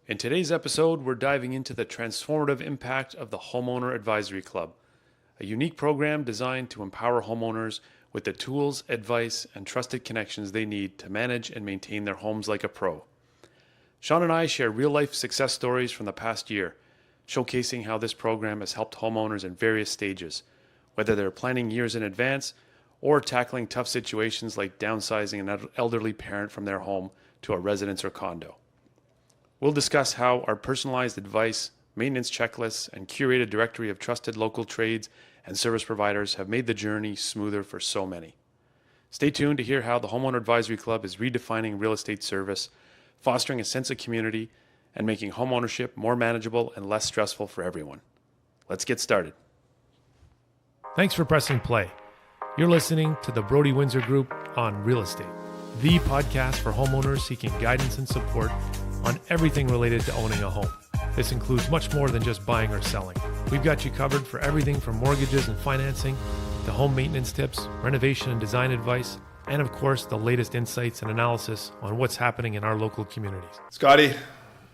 In today's episode, we're diving into the transformative impact of the Homeowner Advisory Club, a unique program designed to empower homeowners with the tools, advice, and trusted connections they need to manage and maintain their homes like a pro. Sean and I share real-life success stories from the past year, showcasing how this program has helped homeowners in various stages, whether they're planning years in advance or tackling tough situations like downsizing an elderly parent from their home to a residence or condo. We'll discuss how our personalized advice, maintenance checklists, and curated directory of trusted local trades and service providers have made the journey smoother for so many. Stay tuned to hear how the Homeowner Advisory Club is redefining real estate service, fostering a sense of community, and making homeownership more manageable and less stressful for everyone. Let's get started. Thanks for pressing play. You're listening to the Broady Windsor Group on Real Estate, the podcast for homeowners seeking guidance and support on everything related to owning a home. This includes much more than just buying or selling. We've got you covered for everything from mortgages and financing to home maintenance tips, renovation and design advice, and of course, the latest insights and analysis on what's happening in our local communities. Scotty, How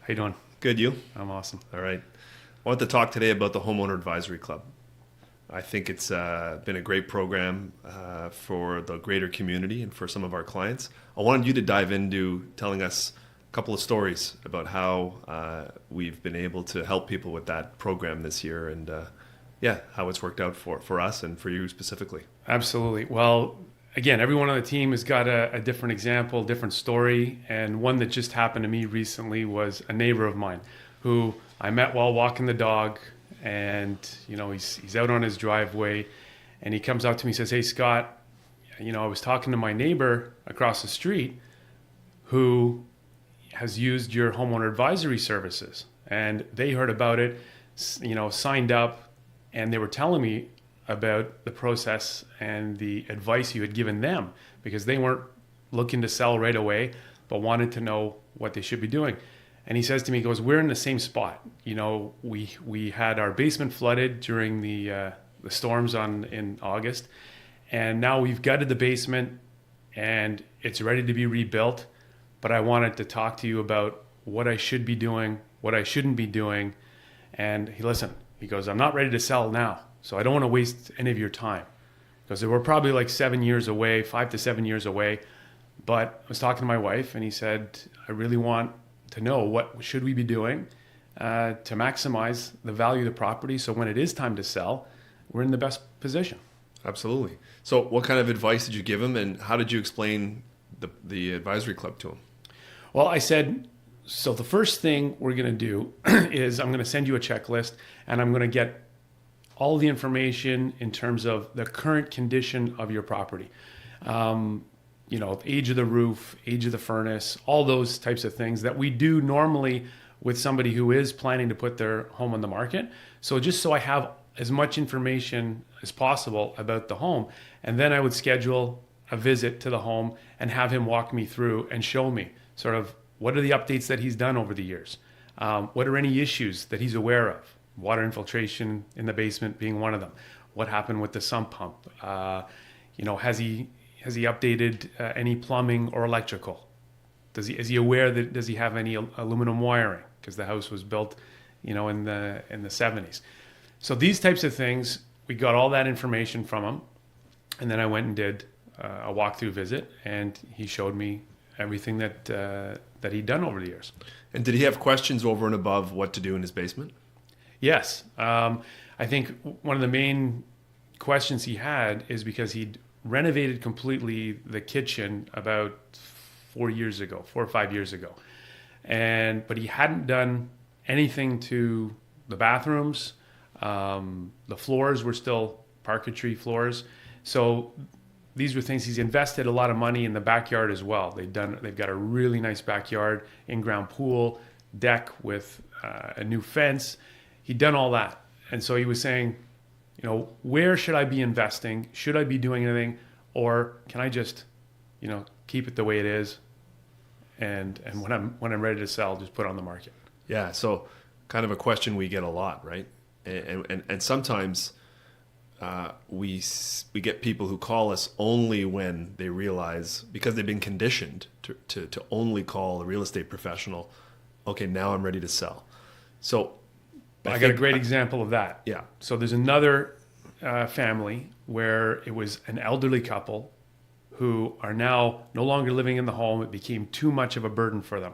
you doing? good, you? I'm awesome. All right. I want to talk today about the Homeowner Advisory Club. I think it's been a great program for the greater community and for some of our clients. I wanted you to dive into telling us a couple of stories about how we've been able to help people with that program this year and how it's worked out for us and for you specifically. Absolutely. Well, again, everyone on the team has got a different example, different story. And one that just happened to me recently was a neighbor of mine who I met while walking the dog. And, he's out on his driveway and he comes out to me and says, "Hey, Scott, I was talking to my neighbor across the street who has used your homeowner advisory services. And they heard about it, signed up, and they were telling me about the process and the advice you had given them because they weren't looking to sell right away, but wanted to know what they should be doing." And he says to me, he goes, "We're in the same spot. We had our basement flooded during the storms in August, and now we've gutted the basement and it's ready to be rebuilt. But I wanted to talk to you about what I should be doing, what I shouldn't be doing." And he goes, "I'm not ready to sell now, so I don't want to waste any of your time." Because we're probably like 7 years away, 5 to 7 years away. But I was talking to my wife and he said, "I really want to know what should we be doing to maximize the value of the property so when it is time to sell, we're in the best position." Absolutely. So what kind of advice did you give him and how did you explain the advisory club to him? Well, I said, so the first thing we're going to do is I'm going to send you a checklist and I'm going to get all the information in terms of the current condition of your property. Age of the roof, age of the furnace, all those types of things that we do normally with somebody who is planning to put their home on the market. So just so I have as much information as possible about the home. And then I would schedule a visit to the home and have him walk me through and show me sort of what are the updates that he's done over the years. What are any issues that he's aware of? Water infiltration in the basement being one of them. What happened with the sump pump? Has he updated any plumbing or electrical? Is he aware that does he have any aluminum wiring? Because the house was built, in the 70s. So these types of things, we got all that information from him, and then I went and did a walkthrough visit, and he showed me everything that he'd done over the years. And did he have questions over and above what to do in his basement? Yes, I think one of the main questions he had is because he'd renovated completely the kitchen about 4 or 5 years ago. But he hadn't done anything to the bathrooms. The floors were still parquetry floors. So these were things he's invested a lot of money in the backyard as well. They've got a really nice backyard, in-ground pool, deck with a new fence. He'd done all that. And so he was saying, where should I be investing? Should I be doing anything? Or can I just, keep it the way it is? And when I'm ready to sell, just put it on the market. Yeah. So kind of a question we get a lot, right? And sometimes we get people who call us only when they realize, because they've been conditioned to only call a real estate professional okay, now I'm ready to sell. So I got a great example of that. Yeah. So there's another family where it was an elderly couple who are now no longer living in the home. It became too much of a burden for them.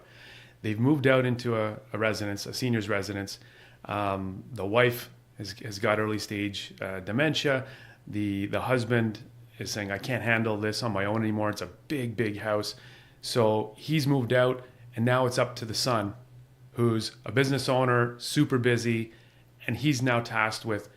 They've moved out into a residence, a senior's residence. The wife has got early stage dementia. The husband is saying, I can't handle this on my own anymore. It's a big, big house. So he's moved out, and now it's up to the son, who's a business owner, super busy, and he's now tasked with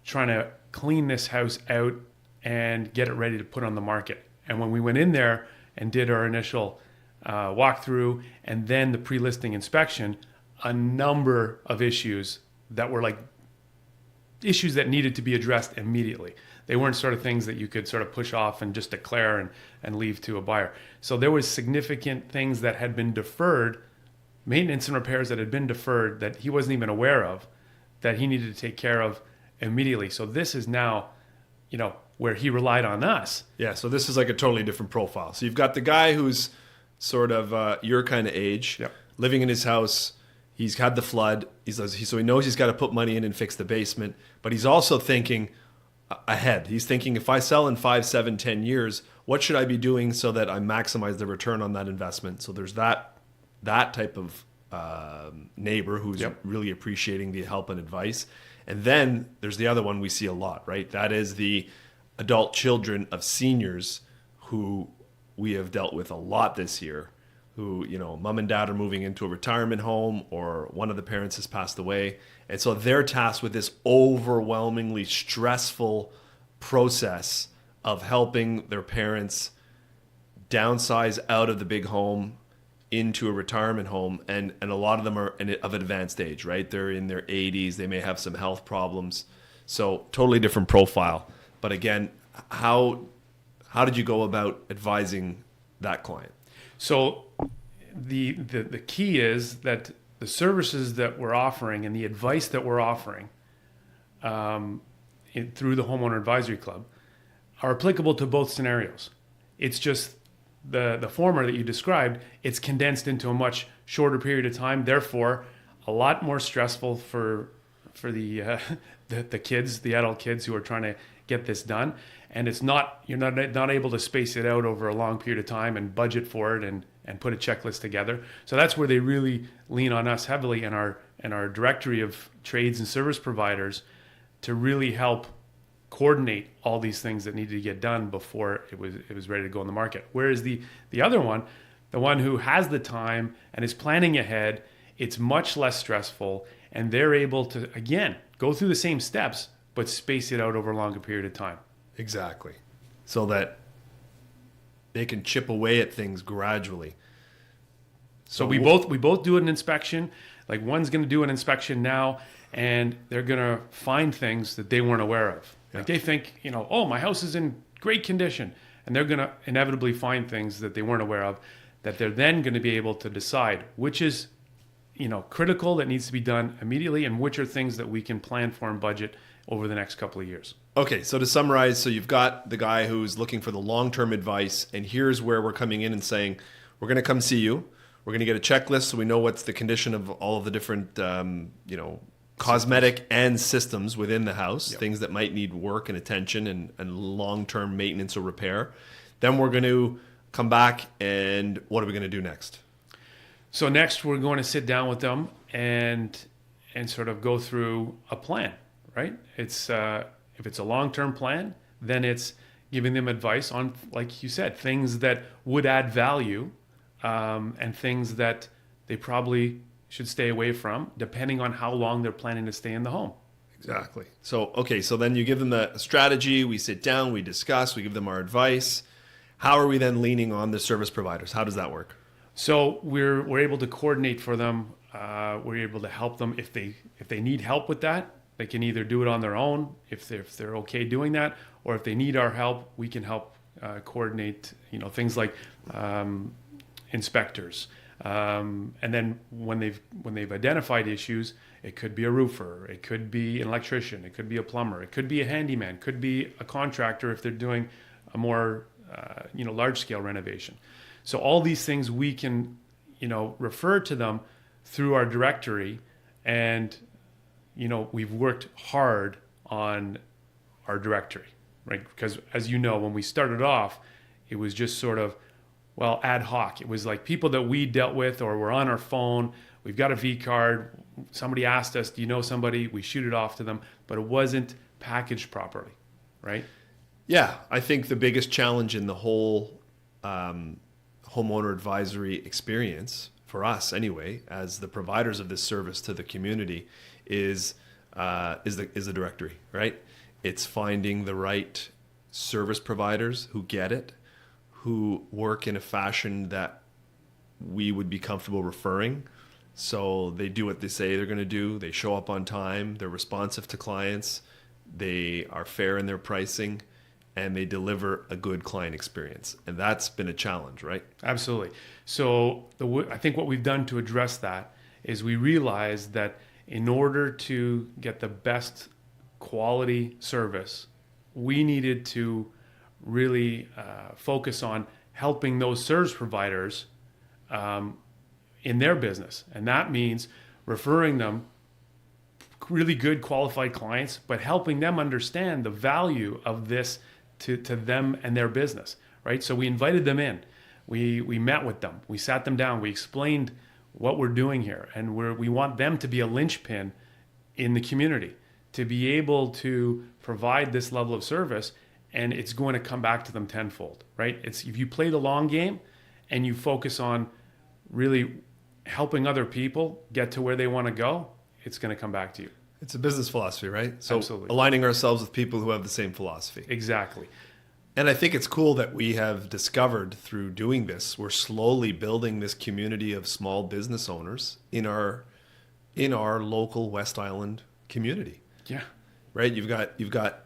trying to clean this house out and get it ready to put on the market. And when we went in there and did our initial walkthrough and then the pre-listing inspection, a number of issues that were like issues that needed to be addressed immediately. They weren't sort of things that you could sort of push off and just declare and leave to a buyer. So there was significant things that had been deferred, maintenance and repairs that had been deferred that he wasn't even aware of, that he needed to take care of immediately. So this is now, where he relied on us. Yeah, so this is like a totally different profile. So you've got the guy who's sort of your kind of age, Yep. living in his house. He's had the flood. So he knows he's got to put money in and fix the basement. But he's also thinking ahead. He's thinking, if I sell in 5, 7, 10 years, what should I be doing so that I maximize the return on that investment? So there's that type of neighbor who's Yep. really appreciating the help and advice. And then there's the other one we see a lot, right? That is the adult children of seniors who we have dealt with a lot this year, who, mom and dad are moving into a retirement home or one of the parents has passed away. And so they're tasked with this overwhelmingly stressful process of helping their parents downsize out of the big home into a retirement home. And a lot of them are of advanced age, right? They're in their 80s. They may have some health problems. So totally different profile. But again, how did you go about advising that client? So the key is that the services that we're offering and the advice that we're offering through the Homeowner Advisory Club are applicable to both scenarios. It's just the former that you described, it's condensed into a much shorter period of time, therefore a lot more stressful for the kids, the adult kids who are trying to get this done. And you're not able to space it out over a long period of time and budget for it and put a checklist together. So that's where they really lean on us heavily in our directory of trades and service providers to really help coordinate all these things that needed to get done before it was ready to go in the market. Whereas the other one, the one who has the time and is planning ahead, it's much less stressful, and they're able to, again, go through the same steps, but space it out over a longer period of time. Exactly. So that they can chip away at things gradually. So we both do an inspection. Like one's going to do an inspection now, and they're going to find things that they weren't aware of. Like they think, oh, my house is in great condition, and they're going to inevitably find things that they weren't aware of that they're then going to be able to decide which is, critical that needs to be done immediately, and which are things that we can plan for and budget over the next couple of years. Okay, so to summarize, so you've got the guy who's looking for the long-term advice, and here's where we're coming in and saying, we're going to come see you. We're going to get a checklist so we know what's the condition of all of the different, cosmetic and systems within the house, things that might need work and attention and long-term maintenance or repair. Then we're going to come back, and what are we going to do next? So next, we're going to sit down with them and sort of go through a plan, right? It's if it's a long-term plan, then it's giving them advice on, like you said, things that would add value and things that they probably should stay away from, depending on how long they're planning to stay in the home. Exactly. So, okay, so then you give them the strategy, we sit down, we discuss, we give them our advice. How are we then leaning on the service providers? How does that work? So we're able to coordinate for them. We're able to help them if they need help with that. They can either do it on their own if they're okay doing that, or if they need our help, we can help coordinate. Things like inspectors, and then when they've identified issues, it could be a roofer, it could be an electrician, it could be a plumber, it could be a handyman, could be a contractor if they're doing a more large scale renovation. So all these things we can refer to them through our directory, and we've worked hard on our directory, right? Because as you know, when we started off, it was just sort of, well, ad hoc. It was like people that we dealt with or were on our phone. We've got a V card. Somebody asked us, do you know somebody? We shoot it off to them, but it wasn't packaged properly, right? Yeah, I think the biggest challenge in the whole homeowner advisory experience, for us anyway, as the providers of this service to the community, is the directory, right? It's finding the right service providers who get it, who work in a fashion that we would be comfortable referring. So they do what they say they're going to do. They show up on time. They're responsive to clients. They are fair in their pricing, and they deliver a good client experience. And that's been a challenge, right? Absolutely. So I think what we've done to address that is we realized that in order to get the best quality service, we needed to really focus on helping those service providers in their business. And that means referring them really good qualified clients, but helping them understand the value of this to them and their business, right? So we invited them in. We met with them. We sat them down. We explained what we're doing here. And we want them to be a linchpin in the community, to be able to provide this level of service, and it's going to come back to them tenfold, right? It's if you play the long game and you focus on really helping other people get to where they want to go, it's going to come back to you. It's a business philosophy, right? So Absolutely. Aligning ourselves with people who have the same philosophy. Exactly. And I think it's cool that we have discovered through doing this, we're slowly building this community of small business owners in our local West Island community. Yeah. Right? You've got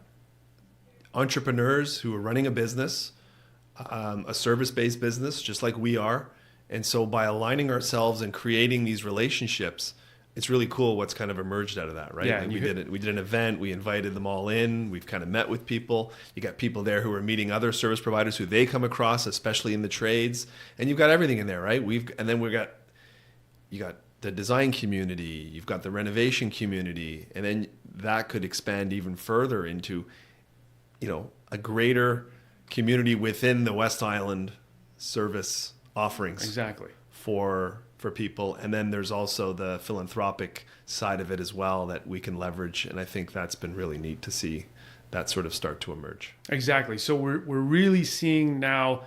entrepreneurs who are running a business, a service-based business, just like we are. And so by aligning ourselves and creating these relationships, it's really cool what's kind of emerged out of that, right? Yeah, Like we did an event, we invited them all in, we've kind of met with people. You got people there who are meeting other service providers who they come across, especially in the trades, and you've got everything in there, right? You got the design community, you've got the renovation community, and then that could expand even further into, a greater community within the West Island service offerings. Exactly. For people. And then there's also the philanthropic side of it as well that we can leverage. And I think that's been really neat to see that sort of start to emerge. Exactly. So we're really seeing now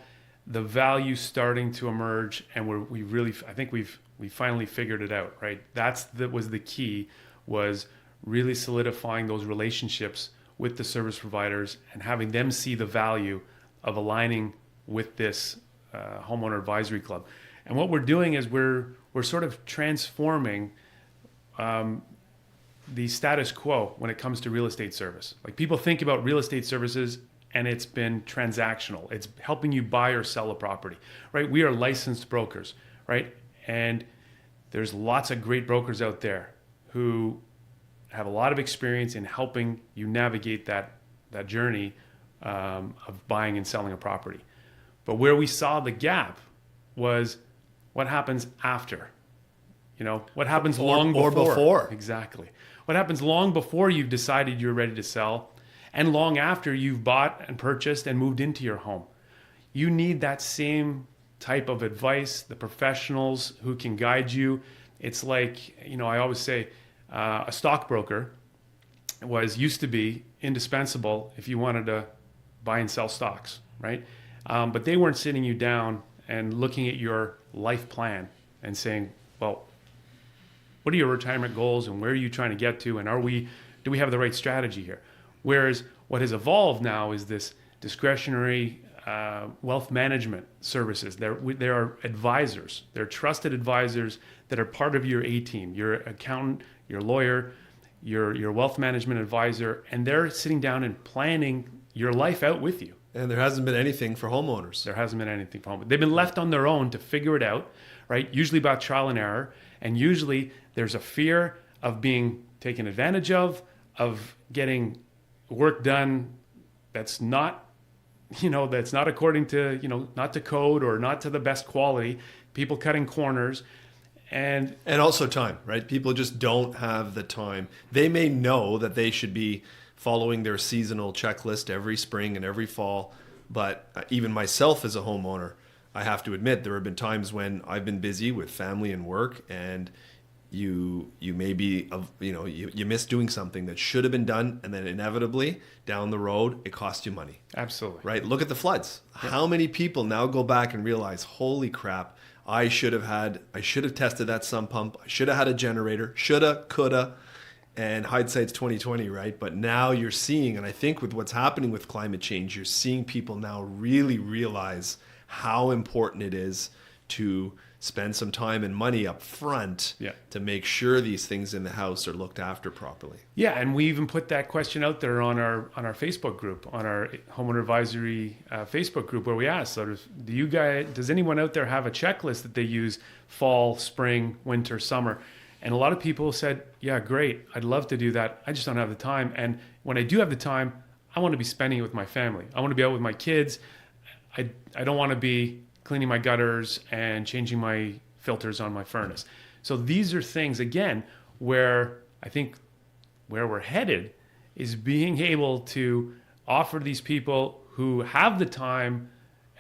the value starting to emerge, and I think we finally figured it out, right? That was the key, was really solidifying those relationships with the service providers and having them see the value of aligning with this homeowner advisory club. And what we're doing is we're sort of transforming the status quo when it comes to real estate service. Like, people think about real estate services and it's been transactional. It's helping you buy or sell a property, right? We are licensed brokers, right? And there's lots of great brokers out there who have a lot of experience in helping you navigate that journey of buying and selling a property. But where we saw the gap was what happens after. What happens long before. Exactly. What happens long before you've decided you're ready to sell, and long after you've bought and purchased and moved into your home. You need that same type of advice, the professionals who can guide you. It's like, I always say, a stockbroker used to be indispensable if you wanted to buy and sell stocks, right? But they weren't sitting you down and looking at your life plan and saying, well, what are your retirement goals and where are you trying to get to, and do we have the right strategy here? Whereas what has evolved now is this discretionary wealth management services. There are advisors. They're trusted advisors that are part of your A-team, your accountant, your lawyer, your wealth management advisor, and they're sitting down and planning your life out with you. And there hasn't been anything for homeowners. There hasn't been anything for homeowners. They've been left on their own to figure it out, right? Usually by trial and error. And usually there's a fear of being taken advantage of getting work done that's not according to, not to code or not to the best quality, people cutting corners. And also time, right? People just don't have the time. They may know that they should be following their seasonal checklist every spring and every fall, but even myself as a homeowner, I have to admit there have been times when I've been busy with family and work, and you maybe you miss doing something that should have been done, and then inevitably down the road it costs you money. Absolutely. Right? Look at the floods. Yeah. How many people now go back and realize, holy crap, I should have tested that sump pump. I should have had a generator. Shoulda, coulda. And hindsight's 2020, right? But now you're seeing, and I think with what's happening with climate change, you're seeing people now really realize how important it is to spend some time and money up front to make sure these things in the house are looked after properly. Yeah, and we even put that question out there on our Facebook group, on our Homeowner Advisory Facebook group, where we asked, does anyone out there have a checklist that they use fall, spring, winter, summer? And a lot of people said, yeah, great, I'd love to do that. I just don't have the time. And when I do have the time, I want to be spending it with my family. I want to be out with my kids. I don't want to be cleaning my gutters and changing my filters on my furnace. So these are things, again, where I think where we're headed is being able to offer these people who have the time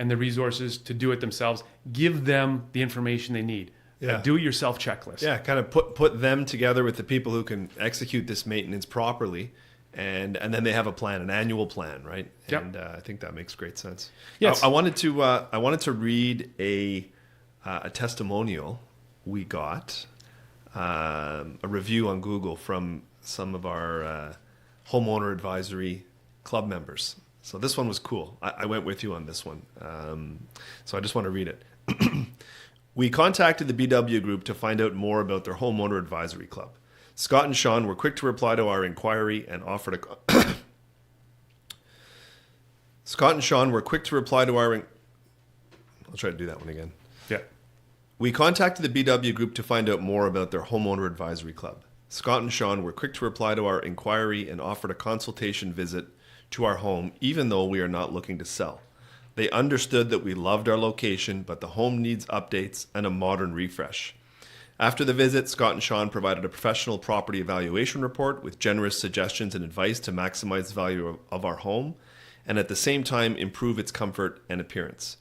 and the resources to do it themselves, give them the information they need. A do-it-yourself checklist. Yeah, kind of put them together with the people who can execute this maintenance properly, and then they have a plan, an annual plan, right? Yep. And I think that makes great sense. Yes. I wanted to read a testimonial we got, a review on Google from some of our Homeowner Advisory Club members. So this one was cool. I went with you on this one. So I just want to read it. We contacted the BW Group to find out more about their Homeowner Advisory Club. Scott and Sean were quick to reply to our inquiry and offered a... Scott and Sean were quick to reply to our... I'll try to do that one again. Yeah. We contacted the BW Group to find out more about their Homeowner Advisory Club. Scott and Sean were quick to reply to our inquiry and offered a consultation visit to our home, even though we are not looking to sell. They understood that we loved our location, but the home needs updates and a modern refresh. After the visit, Scott and Sean provided a professional property evaluation report with generous suggestions and advice to maximize the value of our home and at the same time improve its comfort and appearance.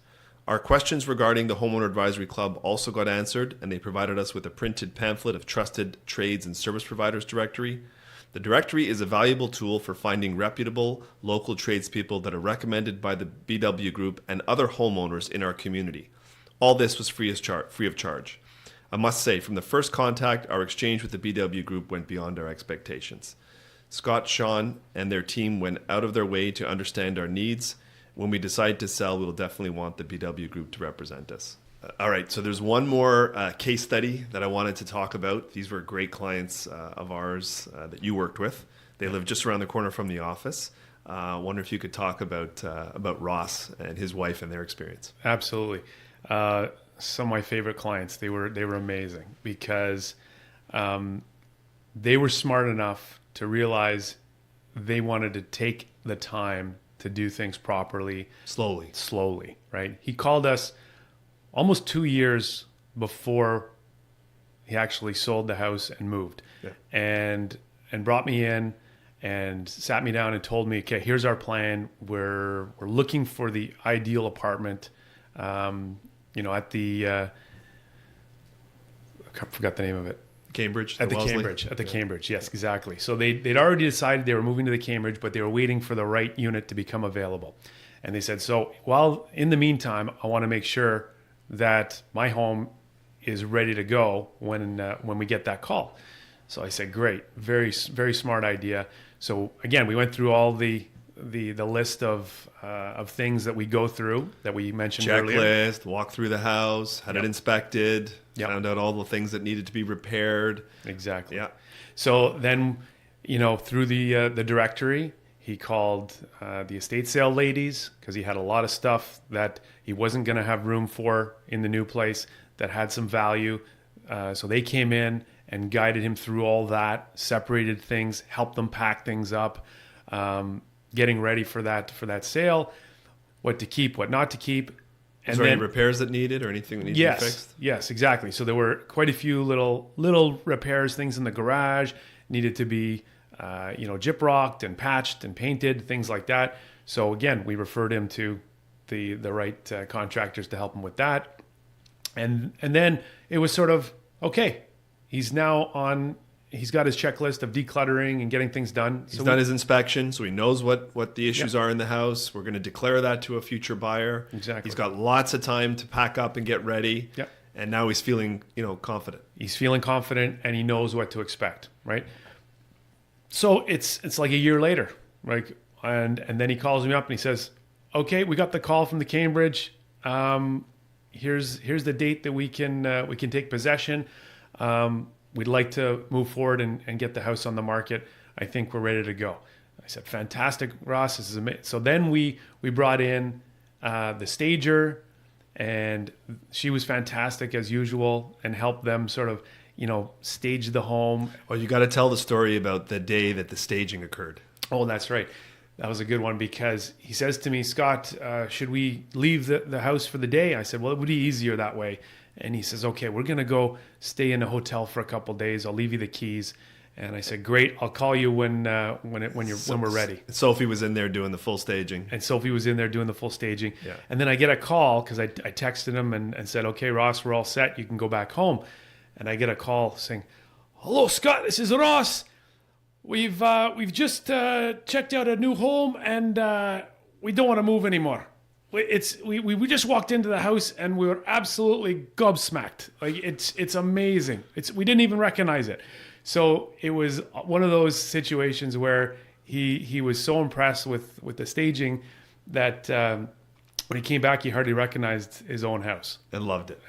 Our questions regarding the Homeowner Advisory Club also got answered, and they provided us with a printed pamphlet of trusted trades and service providers directory. The directory is a valuable tool for finding reputable local tradespeople that are recommended by the BW Group and other homeowners in our community. All this was free of charge. I must say, from the first contact, our exchange with the BW Group went beyond our expectations. Scott, Sean, and their team went out of their way to understand our needs. When we decide to sell, we will definitely want the BW Group to represent us. All right, so there's one more case study that I wanted to talk about. These were great clients of ours that you worked with. They live just around the corner from the office. I wonder if you could talk about Ross and his wife and their experience. Absolutely. Some of my favorite clients, they were amazing because they were smart enough to realize they wanted to take the time to do things properly. Slowly, right? He called us almost 2 years before he actually sold the house and moved, and brought me in and sat me down and told me, okay, here's our plan. We're looking for the ideal apartment, at the, I forgot the name of it. Cambridge. At the Cambridge, yes, exactly. So they'd already decided they were moving to the Cambridge, but they were waiting for the right unit to become available. And they said, so while in the meantime, I want to make sure that my home is ready to go when we get that call. So I said, great, very, very smart idea. So again, we went through all the list of things that we go through that we mentioned earlier. Checklist, walk through the house, had it inspected, found out all the things that needed to be repaired. Exactly. Yeah. So then, through the directory, he called the estate sale ladies because he had a lot of stuff that he wasn't going to have room for in the new place that had some value. So they came in and guided him through all that, separated things, helped them pack things up, getting ready for that sale, what to keep, what not to keep. Is there any repairs that needed or anything that needed to be fixed? Yes, exactly. So there were quite a few little repairs, things in the garage needed to be, gyprocked and patched and painted, things like that. So again, we referred him to the right contractors to help him with that. And then it was sort of, okay, he's got his checklist of decluttering and getting things done. He's done his inspection, so he knows what the issues are in the house. We're going to declare that to a future buyer. Exactly. He's got lots of time to pack up and get ready. Yep. And now he's feeling, confident. He's feeling confident and he knows what to expect, right? So it's like a year later, right? And then he calls me up and he says, okay, we got the call from the Cambridge. Here's the date that we can take possession. We'd like to move forward and get the house on the market. I think we're ready to go. I said, fantastic, Ross. This is amazing. So then we brought in the stager, and she was fantastic as usual and helped them sort of, stage the home. Well, you got to tell the story about the day that the staging occurred. Oh, that's right. That was a good one because he says to me, Scott, should we leave the house for the day? I said, well, it would be easier that way. And he says, okay, we're going to go stay in a hotel for a couple of days. I'll leave you the keys. And I said, great. I'll call you when we're ready. Sophie was in there doing the full staging. And Sophie was in there doing the full staging. Yeah. And then I get a call because I texted him and said, okay, Ross, we're all set. You can go back home. And I get a call saying, hello, Scott, this is Ross. We've just checked out a new home and we don't want to move anymore. We just walked into the house and we were absolutely gobsmacked. Like it's amazing. We didn't even recognize it. So it was one of those situations where he was so impressed with the staging that when he came back, he hardly recognized his own house And loved it.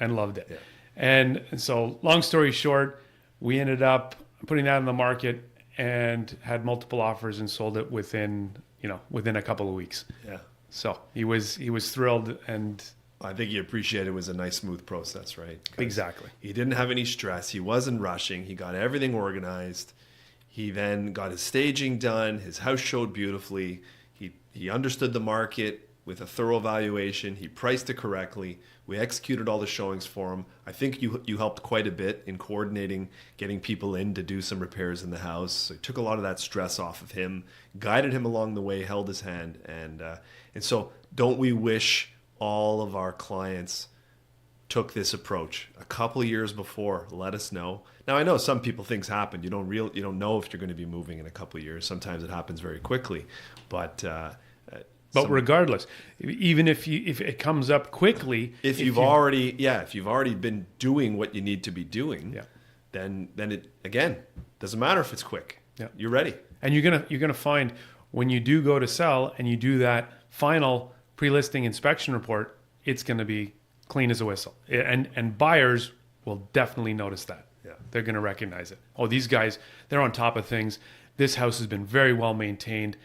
Yeah. And so long story short, we ended up putting that on the market and had multiple offers and sold it within a couple of weeks. Yeah. So he was thrilled, and I think he appreciated it was a nice, smooth process, right? Exactly. He didn't have any stress. He wasn't rushing. He got everything organized. He then got his staging done. His house showed beautifully. He understood the market with a thorough valuation. He priced it correctly. We executed all the showings for him. I think you helped quite a bit in coordinating, getting people in to do some repairs in the house. So it took a lot of that stress off of him, guided him along the way, held his hand. And so don't we wish all of our clients took this approach a couple of years before? Let us know. Now, I know some people, things happen. You don't know if you're going to be moving in a couple of years. Sometimes it happens very quickly. But regardless, even if it comes up quickly, if you've already been doing what you need to be doing, then it again doesn't matter if it's quick. Yeah. You're ready. And you're gonna find when you do go to sell and you do that final pre-listing inspection report, it's gonna be clean as a whistle. And buyers will definitely notice that. Yeah. They're gonna recognize it. Oh, these guys, they're on top of things. This house has been very well maintained.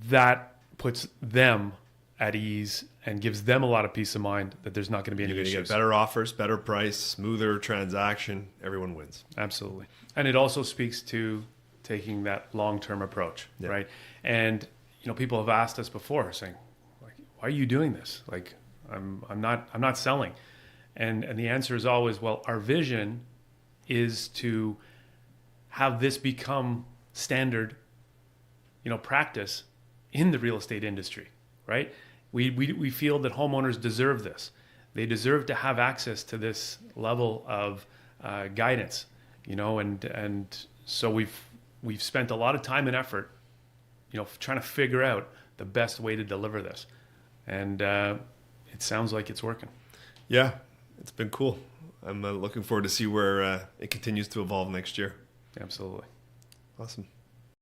That puts them at ease and gives them a lot of peace of mind that there's not going to be any You're going to issues. get better offers, better price, smoother transaction. Everyone wins. Absolutely. And it also speaks to taking that long-term approach, right? And people have asked us before, saying, like, "Why are you doing this? Like, I'm not selling." And the answer is always, well, our vision is to have this become standard, practice in the real estate industry, right? We feel that homeowners deserve this. They deserve to have access to this level of guidance, and so we've spent a lot of time and effort, trying to figure out the best way to deliver this, and it sounds like it's working. Yeah, it's been cool. I'm looking forward to see where it continues to evolve next year. Absolutely. Awesome.